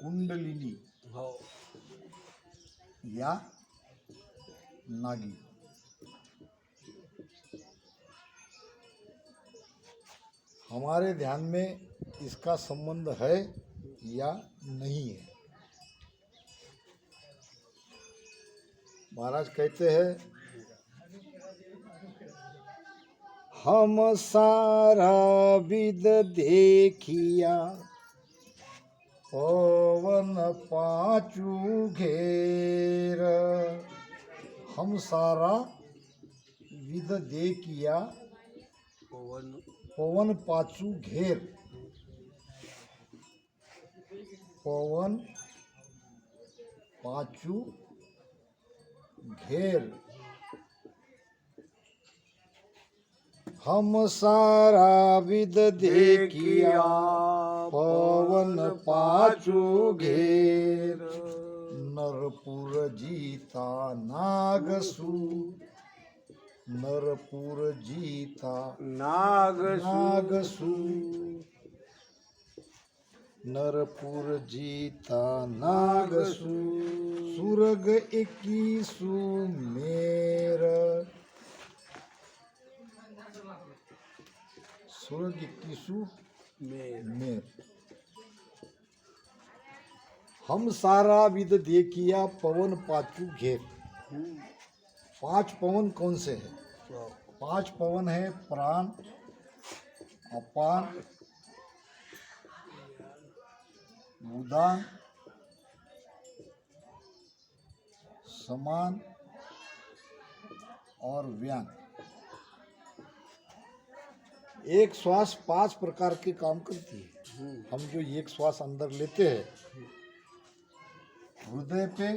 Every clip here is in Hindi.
कुंडलिनी हो या नागी। हमारे ध्यान में इसका संबंध है या नहीं है। महाराज कहते हैं, हम सारा विद देखिया पवन पाँचू घेर। हम सारा विद देखिया पवन पाँचू घेर। पवन पाँचू घेर। हम सारा विद देखिया पवन पाँचू घेर। नरपुर जीता नागसू। नरपुर जीता नागसू। नरपुर जीता नागसू। सुरग 21 मेर। सुरग 21 मेर। हम सारा विद देखिया पवन पाँचू घेर। 5 पवन कौन से हैं? 5 पवन है प्राण, अपान, उदान, समान और व्यान। एक श्वास 5 प्रकार के काम करती है। हम जो एक श्वास अंदर लेते हैं, हृदय पे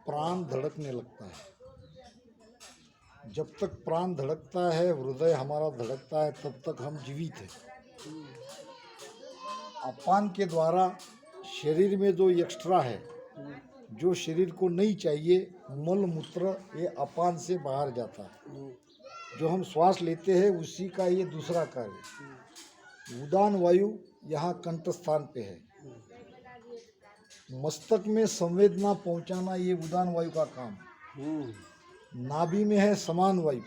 प्राण धड़कने लगता है। जब तक प्राण धड़कता है, हृदय हमारा धड़कता है, तब तक हम जीवित हैं। अपान के द्वारा शरीर में जो एक्स्ट्रा है, जो शरीर को नहीं चाहिए, मल मूत्र, ये अपान से बाहर जाता है। जो हम श्वास लेते हैं उसी का ये दूसरा कार्य। उदान वायु यहाँ कंठ स्थान पे है। मस्तक में संवेदना पहुंचाना ये उदान वायु का काम है। नाभि में है समान वायु।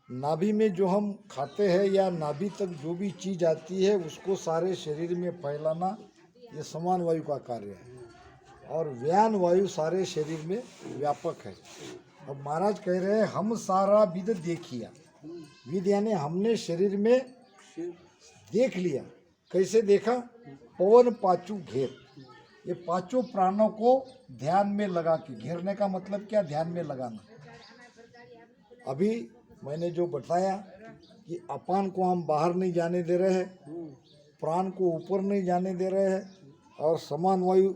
नाभि में जो हम खाते हैं या नाभि तक जो भी चीज आती है उसको सारे शरीर में फैलाना ये समान वायु का कार्य है। और व्यान वायु सारे शरीर में व्यापक है। अब महाराज कह रहे हैं, हम सारा विद देखिया। विद यानी हमने शरीर में देख लिया। कैसे देखा? पवन पाँचू घेर। ये पांचों प्राणों को ध्यान में लगा के, घेरने का मतलब क्या? ध्यान में लगाना। अभी मैंने जो बताया कि अपान को हम बाहर नहीं जाने दे रहे हैं, प्राण को ऊपर नहीं जाने दे रहे हैं, और समान वायु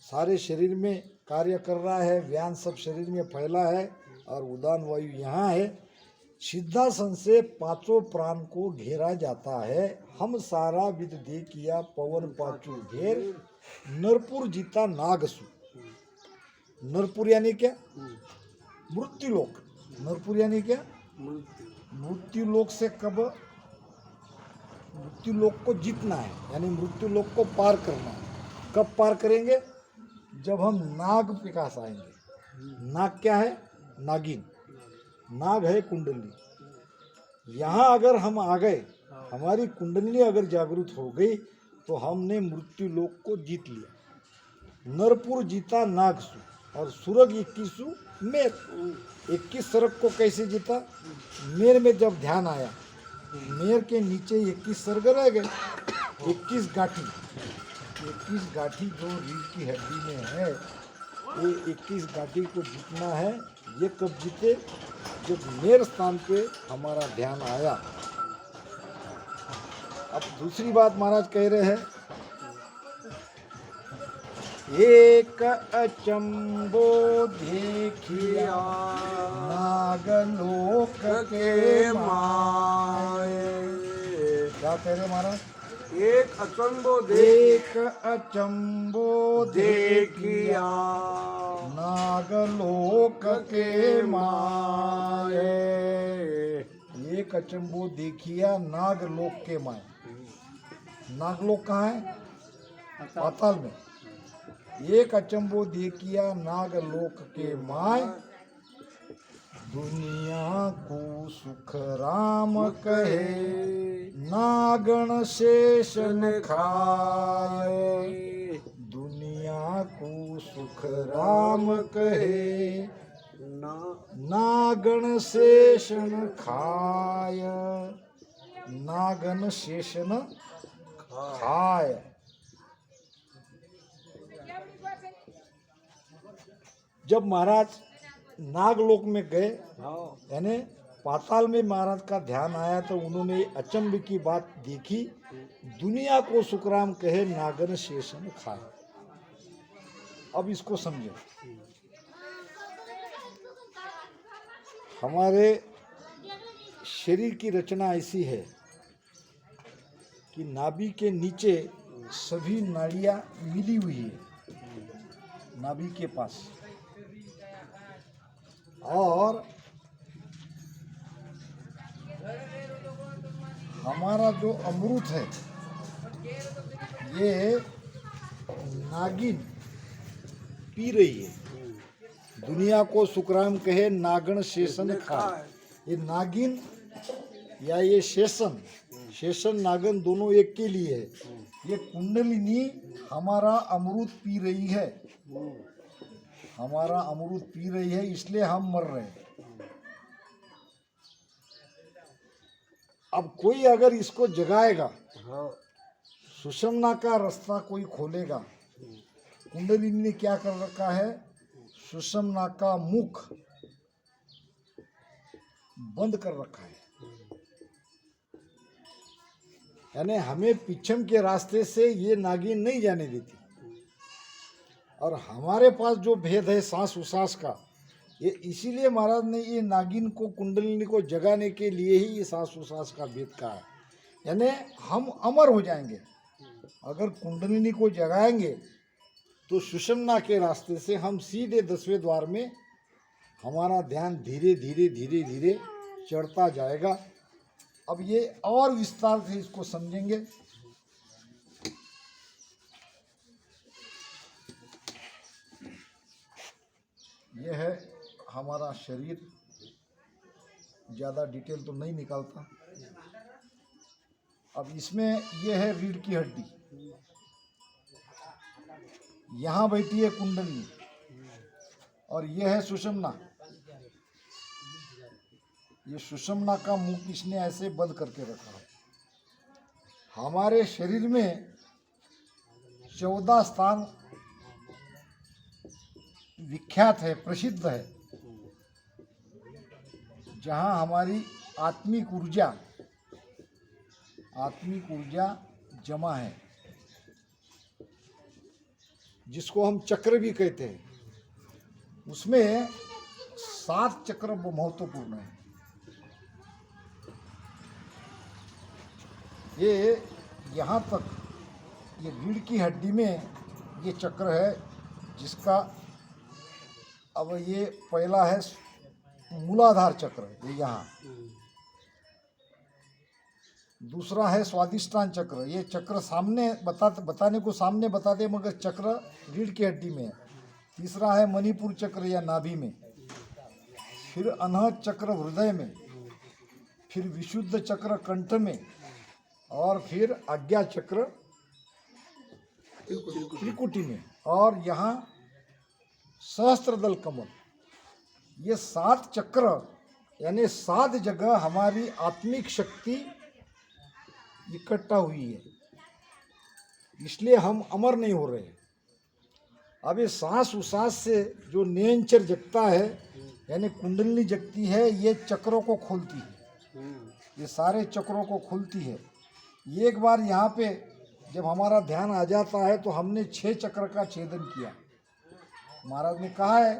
सारे शरीर में कार्य कर रहा है, व्यान सब शरीर में फैला है, और उदान वायु यहाँ है। सिद्धासन से 5 प्राण को घेरा जाता है। हम सारा विद देखिया पवन पाँचू घेर। नरपुर जीता नागसु। नरपुर यानी क्या? मृत्युलोक। नरपुर यानी क्या? मृत्युलोक से कब? मृत्युलोक को जीतना है, यानी मृत्युलोक को पार करना है। कब पार करेंगे? जब हम नाग के पास आएंगे। नाग क्या है? नागिन। नाग है कुंडली। यहाँ अगर हम आ गए, हमारी कुंडली अगर जागृत हो गई, तो हमने मृत्यु लोक को जीत लिया। नरपुर जीता नागसु। और सुरग 21 मेर। 21 सर्ग को कैसे जीता? मेर में जब ध्यान आया, मेर के नीचे 21 सर्ग रह गए। 21 गाठी। 21 गाठी जो रीढ़ की हड्डी में है, ये 21 गाठी को जीतना है। ये कब जीते? जब मेर स्थान पे हमारा ध्यान आया। अब दूसरी बात महाराज कह रहे हैं, एक अचंबो देखिया नागलोक के माए। क्या कह रहे महाराज? एक अचंबो देखिया नागलोक के माए। एक अचंबो देखिया नागलोक के माए। नागलोक कहाँ है? पाताल में। एक अचंबो देखिया नाग लोक के माय, दुनिया को सुख राम कहे, नागण शेषन खाए। दुनिया को सुख राम कहे, नागण शेषन खाय। नागन शेषन खाय। जब महाराज नागलोक में गए, यानी पाताल में महाराज का ध्यान आया, तो उन्होंने अचंभ की बात देखी, दुनिया को सुखराम कहे, नागन शेषन खाए। अब इसको समझे। हमारे शरीर की रचना ऐसी है कि नाभि के नीचे सभी नाड़ियां मिली हुई है, नाभि के पास। और हमारा जो अमृत है, ये नागिन पी रही है। दुनिया को सुखराम कहे, नागण शेषन खाए। ये नागिन या ये शेषन नागन दोनों एक के लिए है। ये कुंडलिनी हमारा अमृत पी रही है, हमारा अमृत पी रही है, इसलिए हम मर रहे हैं। अब कोई अगर इसको जगाएगा, सुषुम्ना का रास्ता कोई खोलेगा। कुंडलिनी ने क्या कर रखा है, सुषुम्ना का मुख बंद कर रखा है, यानी हमें पीछम के रास्ते से ये नागिन नहीं जाने देती। और हमारे पास जो भेद है सांस उसास का, ये इसीलिए महाराज ने ये नागिन को, कुंडलिनी को जगाने के लिए ही ये सांस उसास का भेद कहा है। यानी हम अमर हो जाएंगे अगर कुंडलिनी को जगाएंगे, तो सुषुम्ना के रास्ते से हम सीधे 10वें द्वार में हमारा ध्यान धीरे धीरे धीरे धीरे चढ़ता जाएगा। अब ये और विस्तार से इसको समझेंगे। ये है हमारा शरीर, ज़्यादा डिटेल तो नहीं निकालता। अब इसमें ये है रीढ़ की हड्डी, यहाँ बैठी है कुंडली, और ये है सुषुम्ना। ये सुषुम्ना का मुख इसने ऐसे बंद करके रखा है। हमारे शरीर में 14 स्थान विख्यात है, प्रसिद्ध है, जहाँ हमारी आत्मिक ऊर्जा जमा है, जिसको हम चक्र भी कहते हैं। उसमें 7 चक्र महत्वपूर्ण है। ये यहाँ तक, ये रीढ़ की हड्डी में ये चक्र है, जिसका अब ये पहला है मूलाधार चक्र, ये यहाँ। दूसरा है स्वादिष्टान चक्र, ये चक्र सामने बताने को सामने बताते, मगर चक्र रीढ़ की हड्डी में है। तीसरा है मणिपुर चक्र या नाभि में। फिर अनहद चक्र हृदय में। फिर विशुद्ध चक्र कंठ में। और फिर आज्ञा चक्र त्रिकुटी में। और यहाँ सहस्त्रदल कमल। ये 7 चक्र यानी 7 जगह हमारी आत्मिक शक्ति इकट्ठा हुई है, इसलिए हम अमर नहीं हो रहे। अब ये सांस उसास से जो नियंचर जगता है, यानी कुंडलिनी जगती है, ये चक्रों को खोलती है, ये सारे चक्रों को खोलती है। एक बार यहाँ पे जब हमारा ध्यान आ जाता है, तो हमने 6 चक्र का छेदन किया। महाराज ने कहा है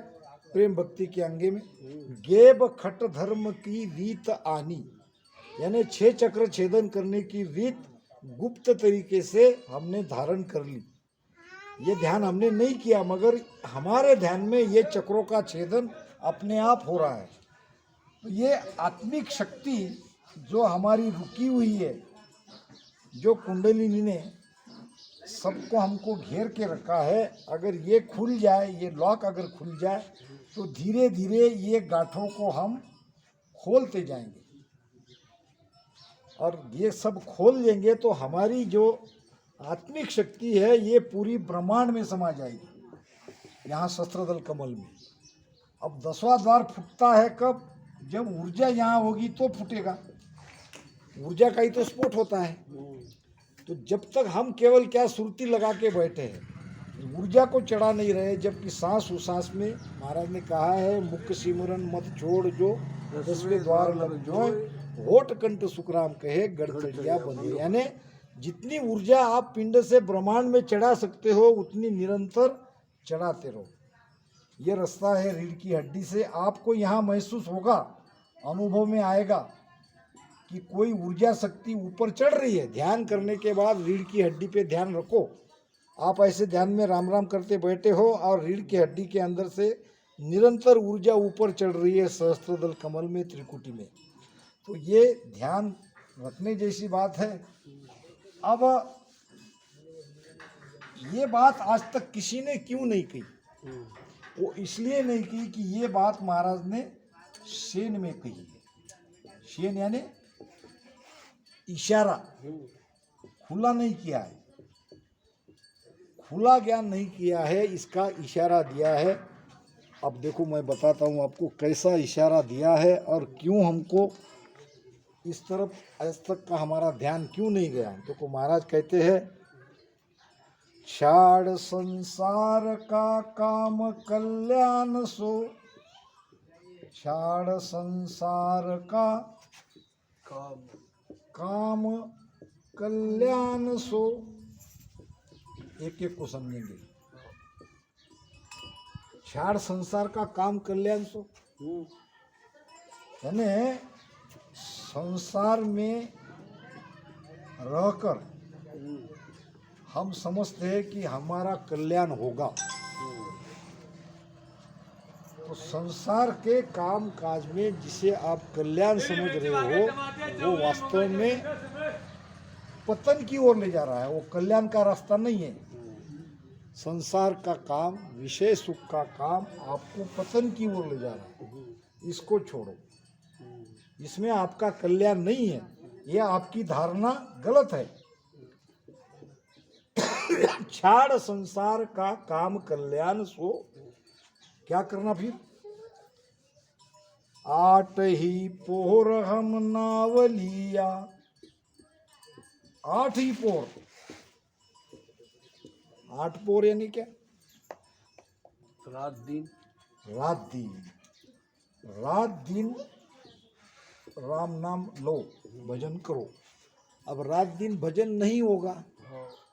प्रेम भक्ति के अंगे में, गेब खट धर्म की रीत आनी, यानी 6 चक्र छेदन करने की रीत गुप्त तरीके से हमने धारण कर ली। ये ध्यान हमने नहीं किया, मगर हमारे ध्यान में ये चक्रों का छेदन अपने आप हो रहा है। तो ये आत्मिक शक्ति जो हमारी रुकी हुई है, जो कुंडलिनी ने सबको हमको घेर के रखा है। अगर ये खुल जाए, ये लॉक अगर खुल जाए तो धीरे धीरे ये गांठों को हम खोलते जाएंगे, और ये सब खोल लेंगे तो हमारी जो आत्मिक शक्ति है ये पूरी ब्रह्मांड में समा जाएगी, यहाँ शस्त्रदल कमल में। अब 10वां द्वार फूटता है कब? जब ऊर्जा यहाँ होगी तो फूटेगा, ऊर्जा का ही तो स्फोट होता है। तो जब तक हम केवल क्या सुरती लगा के बैठे हैं, ऊर्जा को चढ़ा नहीं रहे, जबकि सांस उसास में महाराज ने कहा है मुख्य सिमरन मत छोड़ जो 10वें द्वार लग जोय, होठ कंठ सुखराम कहे गढ़चड़िया बंधे। यानी जितनी ऊर्जा आप पिंड से ब्रह्मांड में चढ़ा सकते हो उतनी निरंतर चढ़ाते रहो। ये रास्ता है रीढ़ की हड्डी से। आपको यहाँ महसूस होगा, अनुभव में आएगा कि कोई ऊर्जा शक्ति ऊपर चढ़ रही है। ध्यान करने के बाद रीढ़ की हड्डी पे ध्यान रखो। आप ऐसे ध्यान में राम राम करते बैठे हो और रीढ़ की हड्डी के अंदर से निरंतर ऊर्जा ऊपर चढ़ रही है सहस्त्रदल कमल में, त्रिकुटी में। तो ये ध्यान रखने जैसी बात है। अब ये बात आज तक किसी ने क्यों नहीं कही? वो इसलिए नहीं की कि ये बात महाराज ने शेन में कही है। शेन यानी इशारा, खुला नहीं किया है, खुला ज्ञान नहीं किया है, इसका इशारा दिया है। अब देखो मैं बताता हूँ आपको कैसा इशारा दिया है और क्यों हमको इस तरफ आज तक का हमारा ध्यान क्यों नहीं गया। देखो महाराज कहते हैं, छाड़ संसार का काम कल्याण सो, छाड़ संसार का काम कल्याण सो। एक एक को समझेंगे। छाड़ संसार का काम कल्याण सो यानी संसार में रहकर हम समझते हैं कि हमारा कल्याण होगा, तो संसार के काम काज में जिसे आप कल्याण समझ रहे हो वो वास्तव में पतन की ओर ले जा रहा है, वो कल्याण का रास्ता नहीं है। संसार का काम, विषय सुख का काम आपको पतन की ओर ले जा रहा है, इसको छोड़ो, इसमें आपका कल्याण नहीं है, ये आपकी धारणा गलत है। छाड़ संसार का काम कल्याण सो, क्या करना फिर? 8 ही पोर हम नाव लिया। 8 ही पोर, 8 पोर यानी क्या? रात दिन, रात दिन, रात दिन राम नाम लो, भजन करो। अब रात दिन भजन नहीं होगा,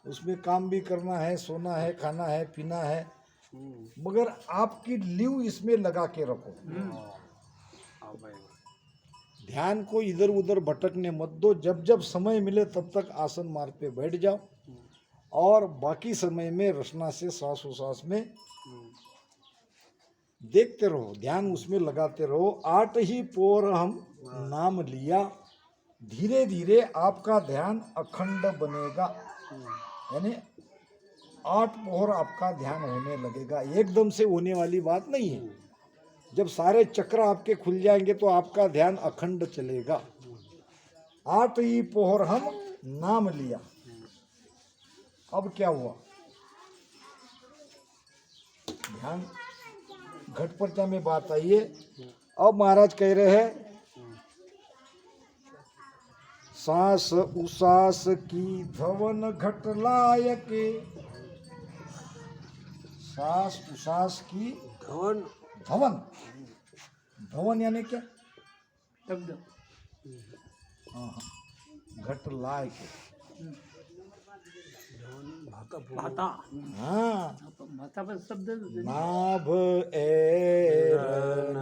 उसमें काम भी करना है, सोना है, खाना है, पीना है, मगर आपकी लीव इसमें लगा के रखो। ध्यान को इधर उधर भटकने मत दो। जब जब समय मिले तब तक आसन मार्ग पे बैठ जाओ और बाकी समय में रचना से सांस उसास में देखते रहो, ध्यान उसमें लगाते रहो। 8 ही पोर हम नाम लिया, धीरे धीरे आपका ध्यान अखंड बनेगा। यानी 8 पोहर आपका ध्यान होने लगेगा, एकदम से होने वाली बात नहीं है। जब सारे चक्र आपके खुल जाएंगे तो आपका ध्यान अखंड चलेगा। 8 ही पोहर हम नाम लिया। अब क्या हुआ? ध्यान घट पर्चा में बात आई है। अब महाराज कह रहे हैं, सांस उसास की धवन घट लायके। सांस उसास की धवन, धवन, धवन यानी क्या? शब्द, हाँ, घट लायके, भाता, हाँ, भाता पर शब्द नाभ एरन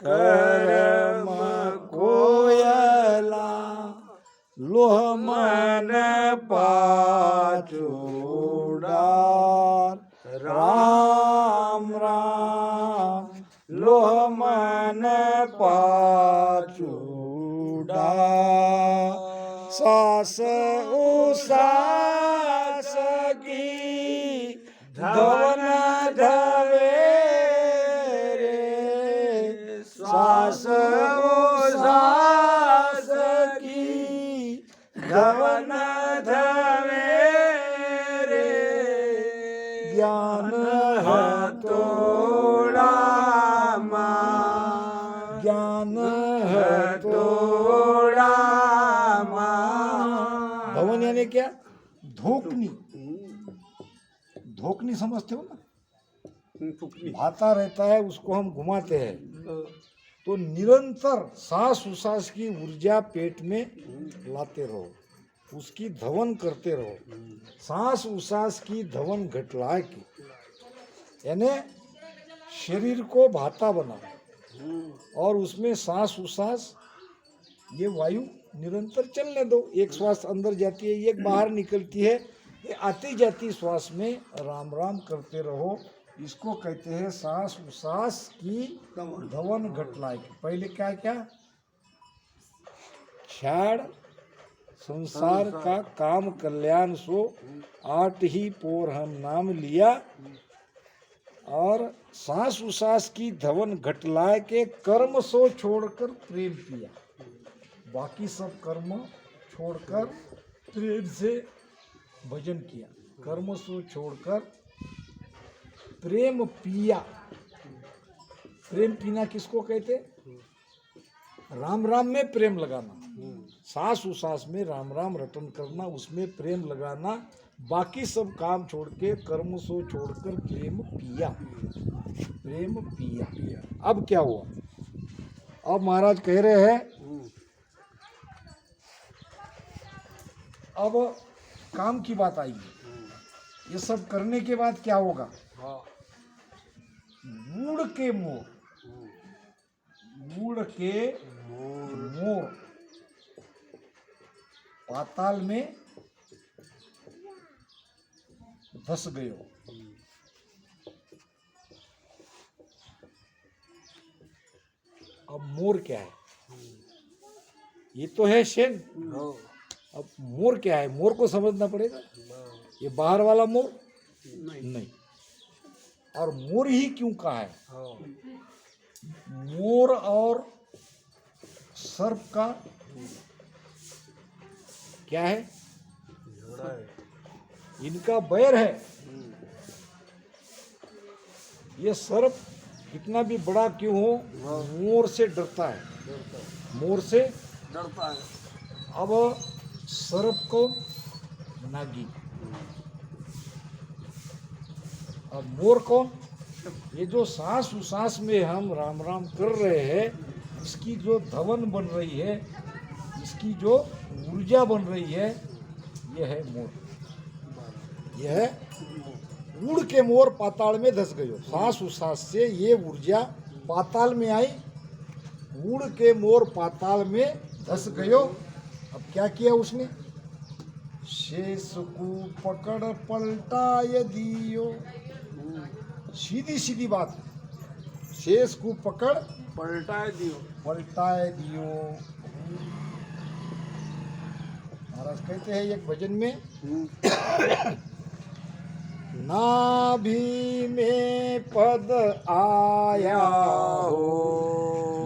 करम कोयला, लोह मन पाचूडार। राम राम लोह मन पाचूडार। सास उसास धवन धवे रे श्वास उश्वास की धवन धवे रे ज्ञान है तोड़ा ज्ञान है तोड़ा धवन यानी क्या? धोकनी। धोकनी समझते हो ना? भाता रहता है, उसको हम घुमाते हैं तो निरंतर सांस उसास की ऊर्जा पेट में लाते रहो, उसकी धवन करते रहो। सांस उसास की धवन घटला की यानी शरीर को भाता बनाओ और उसमें सांस उसास ये वायु निरंतर चलने दो। एक श्वास अंदर जाती है, एक बाहर निकलती है, ये आती जाती श्वास में राम राम करते रहो। इसको कहते हैं सांस उसास की धवन घटलाय। पहले क्या क्या? क्षाण संसार का काम कल्याण सो 8 ही पोर हम नाम लिया, और सांस उसास की धवन घटलाय के कर्म सो छोड़कर प्रेम किया। बाकी सब कर्म छोड़कर प्रेम से भजन किया। कर्म सो छोड़कर प्रेम पिया। प्रेम पीना किसको कहते? राम राम में प्रेम लगाना, सांस उसास में राम राम रटन करना, उसमें प्रेम लगाना। बाकी सब काम छोड़ के कर्म सो छोड़कर प्रेम पिया। प्रेम पिया। अब क्या हुआ? अब महाराज कह रहे हैं अब काम की बात आएगी। ये सब करने के बाद क्या होगा? मूड़ के मोर, मूड़ के मोर पाताल में धस गयो। अब मोर क्या है? ये तो है शेन। अब मोर क्या है? मोर को समझना पड़ेगा। ये बाहर वाला मोर नहीं। और मोर ही क्यों कहा है? मोर और सर्प का क्या है? इनका बैर है। ये सर्प कितना भी बड़ा क्यों हो, मोर से डरता है। मोर से डरता है। अब सर्प को नागी, अब मोर कौन? ये जो सांस उसास में हम राम राम कर रहे हैं, इसकी जो धवन बन रही है, इसकी जो ऊर्जा बन रही है, यह है मोर। यह है उड़ के मोर पाताल में धस गयो। सांस उसास से ये ऊर्जा पाताल में आई, उड़ के मोर पाताल में धस गयो। अब क्या किया उसने? शेष को पकड़ पलटाय दियो। सीधी सीधी बात, शेष को पकड़ पलटाए दियो। पलटाए दियो। महाराज कहते हैं एक भजन में, नाभि में पद आया हो,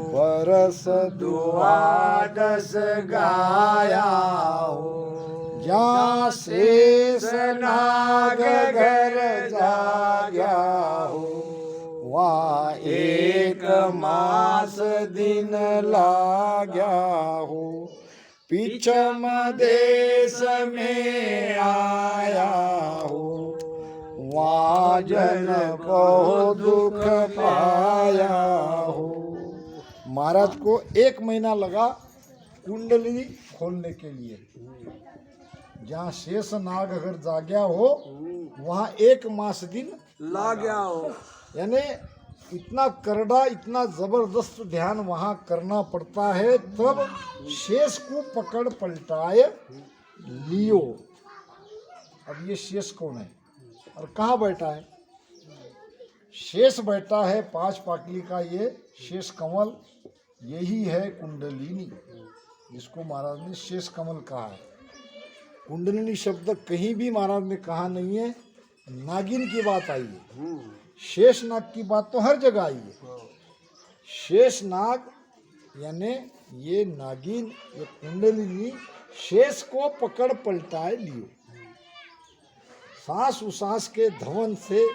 बरस द्वादश गाया हो। जहाँ शेष नाग घर जाग्या हो, वहाँ 1 मास दिन लाग्या हो। पिछम देश में आया हो, वहाँ जन को दुख पाया हो। महाराज को 1 महीना लगा कुंडली खोलने के लिए। जहाँ शेष नाग अगर जाग्या हो, वहाँ 1 मास दिन ला गया हो। यानी इतना करड़ा, इतना जबरदस्त ध्यान वहाँ करना पड़ता है, तब शेष को पकड़ पलटाए लियो। अब ये शेष कौन है और कहाँ बैठा है? शेष बैठा है 5 पाकली का ये शेष कमल, यही है कुंडलिनी, जिसको महाराज ने शेष कमल कहा है। कुंडलिनी शब्द कहीं भी महाराज ने कहा नहीं है, नागिन की बात आई है, शेष नाग की बात तो हर जगह आई है। शेष नाग यानी ये नागिन, ये कुंडलिनी शेष को पकड़ पलटाए लियो। सांस उसास के धवन से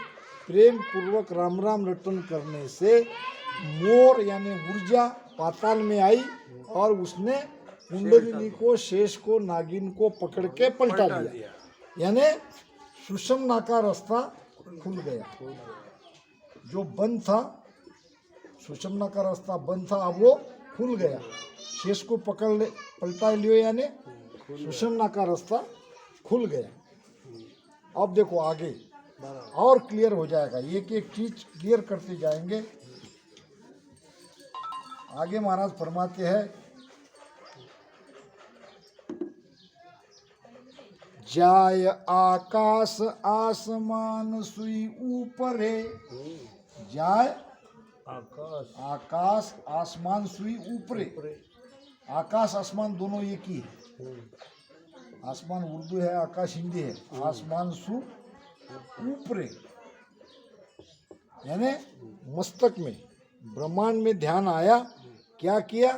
प्रेम पूर्वक राम राम रटन करने से मोर यानी ऊर्जा पाताल में आई और उसने कुंडलिनी को, शेष को, नागिन को पकड़ के पलटा दिया। यानी सुषमना का रास्ता खुल गया। जो बंद था, सुषमना का रास्ता बंद था, अब वो खुल गया। शेष को पलटा लियो यानी सुषमना का रास्ता खुल गया। अब देखो आगे और क्लियर हो जाएगा, एक एक चीज क्लियर करते जाएंगे। आगे महाराज फरमाते हैं, जाय आकाश आसमान सुई ऊपरे। जाय आकाश आसमान सुई ऊपरे। आकाश आसमान दोनों एक ही है। आसमान उर्दू है, आकाश हिंदी है। आसमान सु ऊपरे यानी मस्तक में, ब्रह्मांड में ध्यान आया। क्या किया?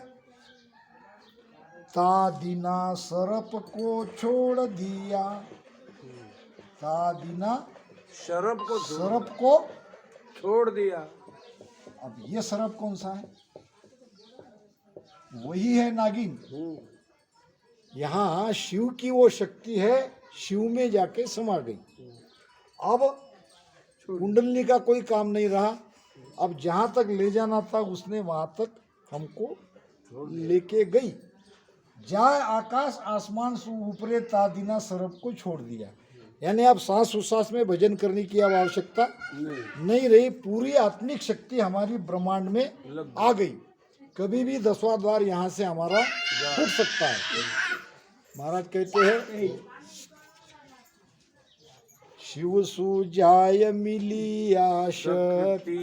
तादीना सर्प को छोड़ दिया। तादीना शरब सर्प को छोड़ दिया। अब ये सर्प कौन सा है? वही है नागिन। यहाँ शिव की वो शक्ति है, शिव में जाके समा गई। अब कुंडलिनी का कोई काम नहीं रहा। अब जहां तक ले जाना था उसने वहां तक हमको लेके गई। जाए आकाश आसमान सु ऊपरे तादीना सर्प को छोड़ दिया। यानी अब सांस उसास में भजन करने की अब आवश्यकता नहीं रही। पूरी आत्मिक शक्ति हमारी ब्रह्मांड में आ गई। कभी भी 10वां द्वार यहाँ से हमारा फूट सकता है। महाराज कहते हैं, शिव सुजाय मिलिया शक्ति,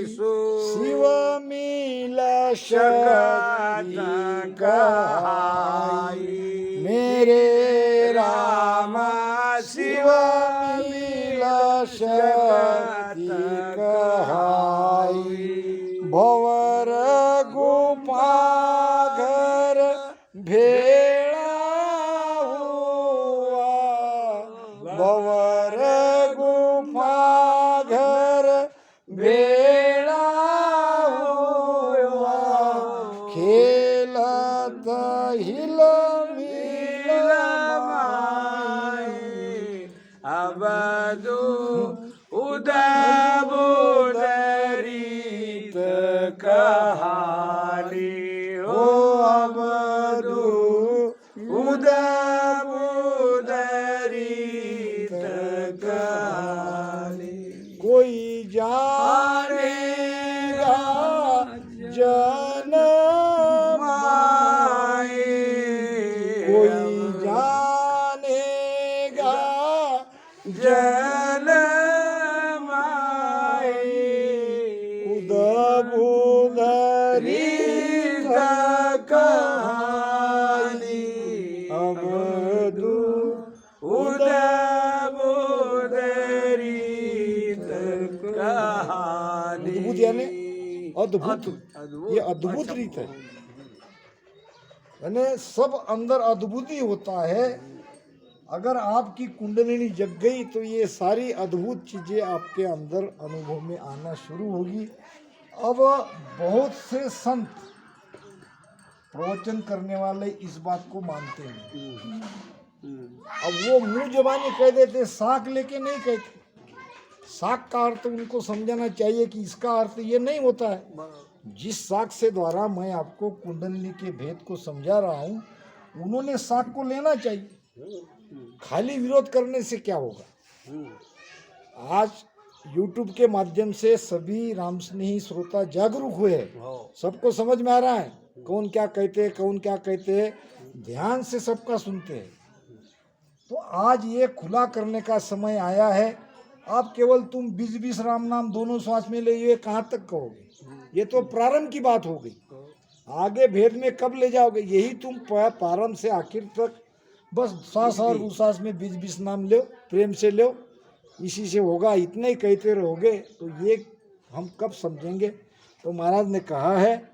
शिव मिला शक्ति कहाई। मेरे राम शिव मिला शक्ति कहाई। भवर गुफा घर भेड़ा हुआ। भवर गुफा घर भेड़ा हुआ। खेलत हिल मिल माई। अब उदब उदरित कहानी हो। अब उदब उदरित कहानी। कोई जानेगा जन माई। कोई जानेगा जन माई। उदब उदरित कहानी। अब उदब उदरित कहानी। अद्भुत यानी अद्भुत, ये अद्भुत रीत है। यानी सब अंदर अद्भुत ही होता है। अगर आपकी कुंडलिनी जग गई तो ये सारी अद्भुत चीजें आपके अंदर अनुभव में आना शुरू होगी। अब बहुत से संत प्रवचन करने वाले इस बात को मानते हैं। अब वो मुंह जबानी कह देते, साख लेके नहीं कहते। साख का अर्थ उनको समझाना चाहिए कि इसका अर्थ ये नहीं होता है। जिस साख से द्वारा मैं आपको कुंडलिनी के भेद को समझा रहा हूँ, उन्होंने साख को लेना चाहिए। खाली विरोध करने से क्या होगा? आज YouTube के माध्यम से सभी रामस्नेही श्रोता जागरूक हुए हैं। सबको समझ में आ रहा है कौन क्या कहते हैं, कौन क्या कहते हैं। ध्यान से सबका सुनते हैं। तो आज ये खुला करने का समय आया है। आप केवल तुम 20-20 राम नाम दोनों श्वास में ले, ये कहाँ तक कहोगे? ये तो प्रारंभ की बात हो गई। आगे भेद में कब ले जाओगे? यही तुम प्रारंभ से आखिर तक बस श्वास और उश्वास में 20-20 नाम लो, प्रेम से लो। इसी से होगा, इतने ही कहते रहोगे तो ये हम कब समझेंगे। तो महाराज ने कहा है,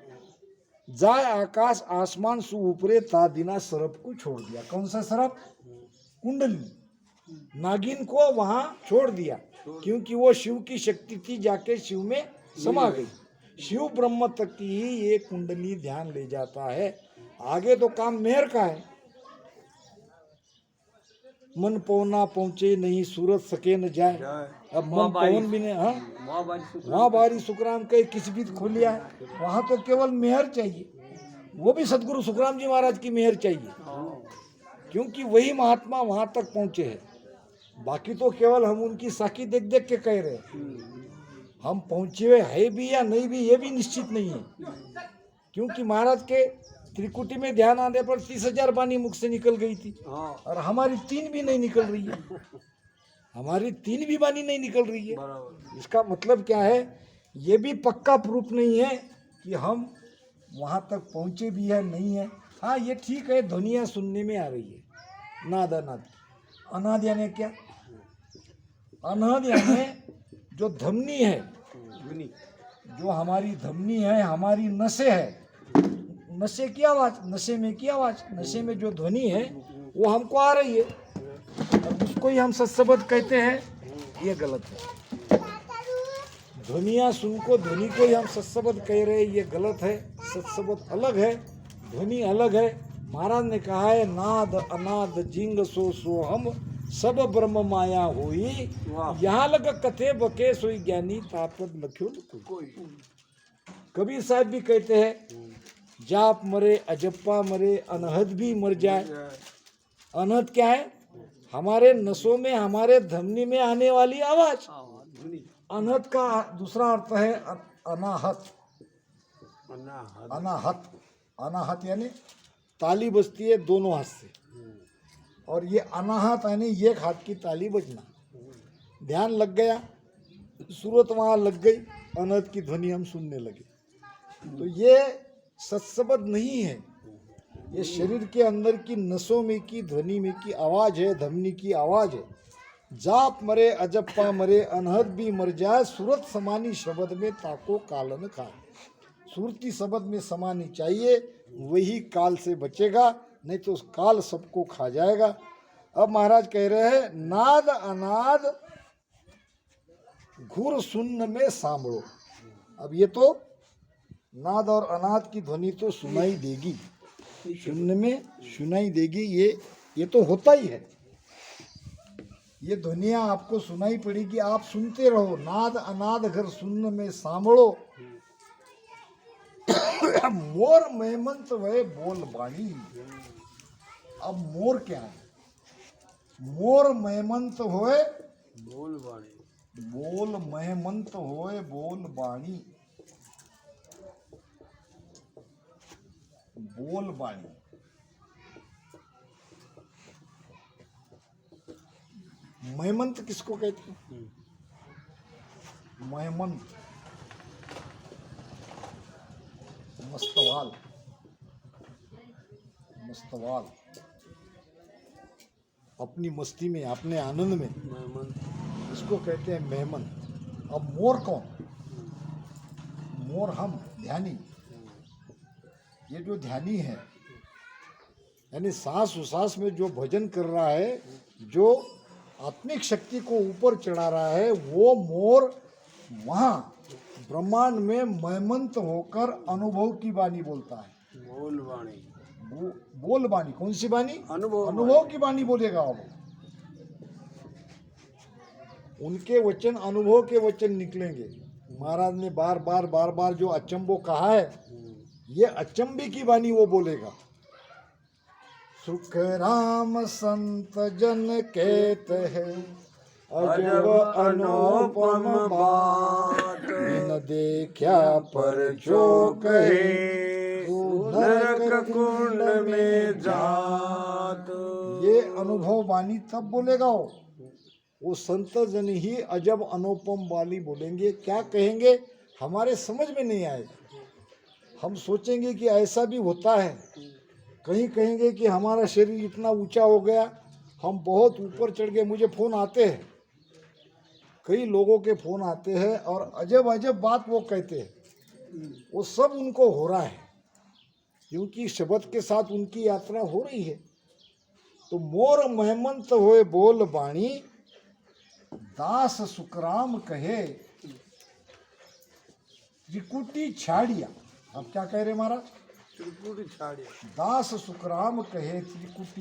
जाए आकाश आसमान सु ऊपरे ता दिना सरप को छोड़ दिया। कौन सा सरप? कुंडली, नागिन को वहां छोड़ दिया, क्योंकि वो शिव की शक्ति थी, जाके शिव में समा गई। शिव ब्रह्म तक की ही ये कुंडली ध्यान ले जाता है, आगे तो काम मेहर का है। मन पौना पहुंचे नहीं, सूरत सके न जाए। अब मन पवन भी नहीं, हाँ वहाँ बारी सुखराम के किस भी खोलिया है, वहाँ तो केवल मेहर चाहिए, वो भी सदगुरु सुखराम जी महाराज की मेहर चाहिए, क्योंकि वही महात्मा वहाँ तक पहुँचे हैं। बाकी तो केवल हम उनकी साखी देख देख के कह रहे हैं, हम पहुँचे हुए है भी या नहीं भी ये भी निश्चित नहीं है, क्योंकि महाराज के त्रिकुटी में ध्यान आने पर 30,000 वाणी मुख से निकल गई थी, और हमारी 3 भी नहीं निकल रही है, हमारी 3 भी वाणी नहीं निकल रही है। इसका मतलब क्या है, ये भी पक्का प्रूफ नहीं है कि हम वहाँ तक पहुँचे भी है नहीं है। हाँ ये ठीक है, ध्वनियाँ सुनने में आ रही है, नाद अनाद। अनाद यानी क्या? अनाद यानी जो धमनी है, जो हमारी धमनी है, हमारी नसें है, नशे की आवाज, नशे में की आवाज, नशे में जो ध्वनि है वो हमको आ रही है, और उसको ही हम सत्सबद कहते हैं, ये गलत है। ध्वनिया सुन को, ध्वनि को ही हम सत्सबद कह रहे हैं, ये गलत है। सत्सबद अलग है, ध्वनि अलग है। महाराज ने कहा है, नाद अनाद जिंग सो सो हम सब ब्रह्म माया होई, यहाँ लग कथे बके सोई ज्ञानी तापद लख्यो न कोई। कबीर साहब भी कहते हैं, जाप मरे अजप्पा मरे अनहद भी मर जाए। अनहद क्या है? हमारे नसों में, हमारे धमनी में आने वाली आवाज। अनहद का दूसरा अर्थ है अनाहत। अनाहत, अनाहत यानी ताली बजती है दोनों हाथ से, और ये अनाहत यानी एक हाथ की ताली बजना। ध्यान लग गया, सूरत वहाँ लग गई, अनहद की ध्वनि हम सुनने लगे। तो ये सत्सबद नहीं है, ये शरीर के अंदर की नसों में की ध्वनि में की आवाज है, धमनी की आवाज है। जाप मरे अजप्पा मरे अनहद भी मर जाए, सूरत समानी शब्द में ताको कालन खाए। सूरती शब्द में समानी चाहिए, वही काल से बचेगा, नहीं तो काल सबको खा जाएगा। अब महाराज कह रहे हैं, नाद अनाद घुर सुन्न में सांभड़ो। अब ये तो नाद और अनाद की ध्वनि तो सुनाई देगी, शून्य में सुनाई देगी, ये तो होता ही है। ये ध्वनियाँ आपको सुनाई पड़ेगी, आप सुनते रहो। नाद अनाद घर शून्य में सांभड़ो, मोर मेहमंत वह बोल बाणी। अब मोर क्या है? मोर मेहमंत होए बोल बाणी, बोल मेहमंत होए बोल बाणी, बोल बाणी। मेहमंत किसको कहते हैं? मेहमंत मस्तवाल, मस्तवाल अपनी मस्ती में, अपने आनंद में, इसको कहते हैं मेहमंत। अब मोर कौन? मोर हम ध्यानी। ये जो ध्यानी है, यानी सांस उसास में जो भजन कर रहा है, जो आत्मिक शक्ति को ऊपर चढ़ा रहा है, वो मोर वहाँ ब्रह्मांड में मेहमंत होकर अनुभव की वाणी बोलता है। बोल वाणी, बोल वाणी कौन सी वाणी? अनुभव की वाणी बोलेगा वो। उनके वचन अनुभव के वचन निकलेंगे। महाराज ने बार बार जो अचंबो कहा है, ये अचंबे की वाणी वो बोलेगा। सुख राम संत जन कहते हैं, अजब अनुपम बात, बिन देखा पर जो कहे, नरक कुंड में जात। ये अनुभव वाणी तब बोलेगा वो संत जन ही अजब अनुपम वाली बोलेंगे। क्या कहेंगे हमारे समझ में नहीं आएगा, हम सोचेंगे कि ऐसा भी होता है। कहीं कहेंगे कि हमारा शरीर इतना ऊंचा हो गया, हम बहुत ऊपर चढ़ गए। मुझे फ़ोन आते हैं कई लोगों के फोन आते हैं और अजब अजब बात वो कहते हैं, वो सब उनको हो रहा है क्योंकि शब्द के साथ उनकी यात्रा हो रही है। तो मोर महमंत होए बोल बाणी, दास सुकराम कहे त्रिकुटी छाड़िया। अब क्या कह रहे महाराज? त्रिपुरी छाड़िया। दास सुकराम कहे त्रिकुटी